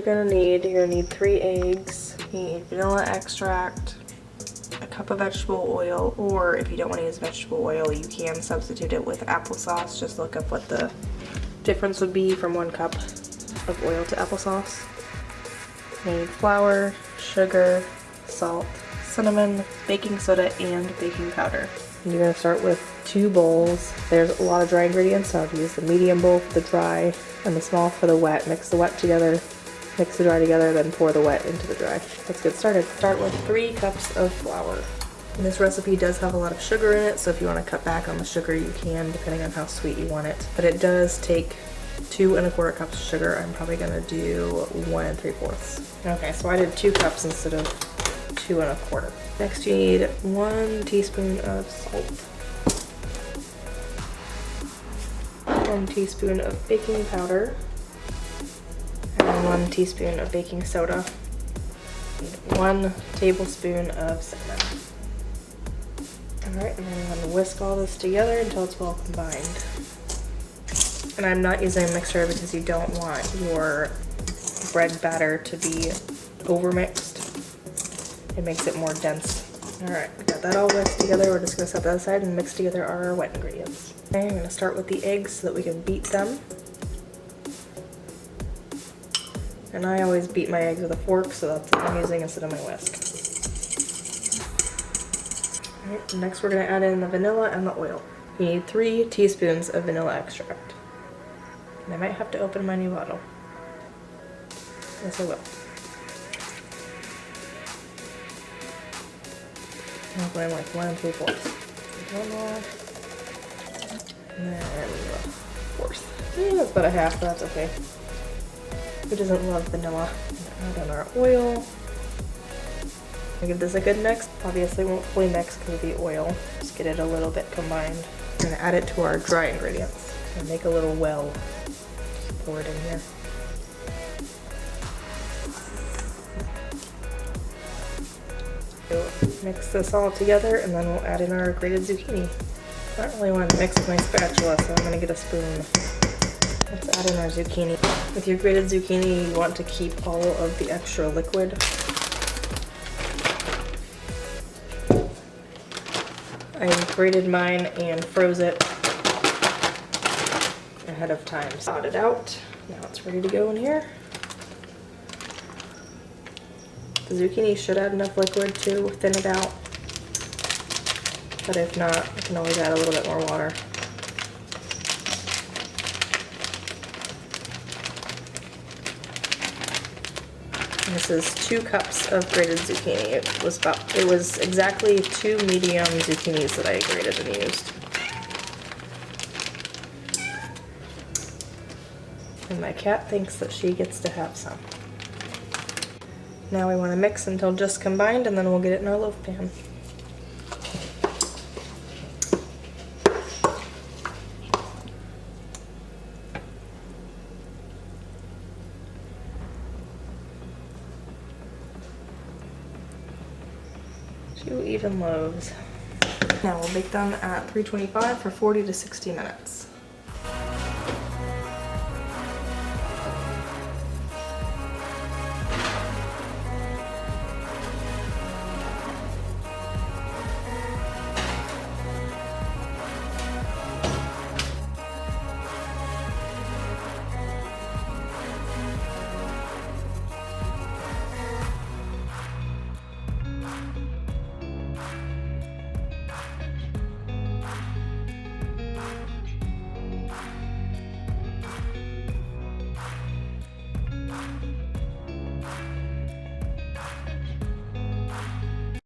you're gonna need 3 eggs, you need vanilla extract, a cup of vegetable oil, or if you don't want to use vegetable oil, you can substitute it with applesauce. Just look up what the difference would be from 1 cup of oil to applesauce. You need flour, sugar, salt, cinnamon, baking soda, and baking powder. And you're gonna start with 2 bowls. There's a lot of dry ingredients, so I've used the medium bowl for the dry and the small for the wet. Mix the wet together, mix the dry together, then pour the wet into the dry. Let's get started. Start with 3 cups of flour. And this recipe does have a lot of sugar in it, so if you want to cut back on the sugar, you can, depending on how sweet you want it. But it does take 2 1/4 cups of sugar. I'm probably gonna do 1 3/4. Okay, so I did 2 cups instead of 2 1/4. Next you need 1 teaspoon of salt, 1 teaspoon of baking powder, and 1 teaspoon of baking soda, and 1 tablespoon of cinnamon. Alright, and then I'm going to whisk all this together until it's well combined. And I'm not using a mixer because you don't want your bread batter to be overmixed. It makes it more dense. Alright, we got that all whisked together. We're just going to set that aside and mix together our wet ingredients. Okay, I'm going to start with the eggs so that we can beat them. And I always beat my eggs with a fork, so that's what I'm using instead of my whisk. Alright, next we're going to add in the vanilla and the oil. You need 3 teaspoons of vanilla extract. And I might have to open my new bottle. Yes, I will. I'm going like 1 3/4. One more. And then 1/4. Yeah, that's about a half, but that's okay. Who doesn't love vanilla? Add in our oil. I'll give this a good mix. Obviously won't fully mix because of the oil. Just get it a little bit combined. I'm gonna add it to our dry ingredients and make a little well. Just pour it in here. So mix this all together and then we'll add in our grated zucchini. I don't really want to mix with my spatula, so I'm gonna get a spoon. Let's add in our zucchini. With your grated zucchini, you want to keep all of the extra liquid. I grated mine and froze it ahead of time. Sawed it out. Now it's ready to go in here. The zucchini should add enough liquid to thin it out, but if not, I can always add a little bit more water. And this is 2 cups of grated zucchini. It was exactly 2 medium zucchinis that I grated and used. And my cat thinks that she gets to have some. Now we want to mix until just combined, and then we'll get it in our loaf pan. Two even loaves. Now we'll bake them at 325 for 40 to 60 minutes.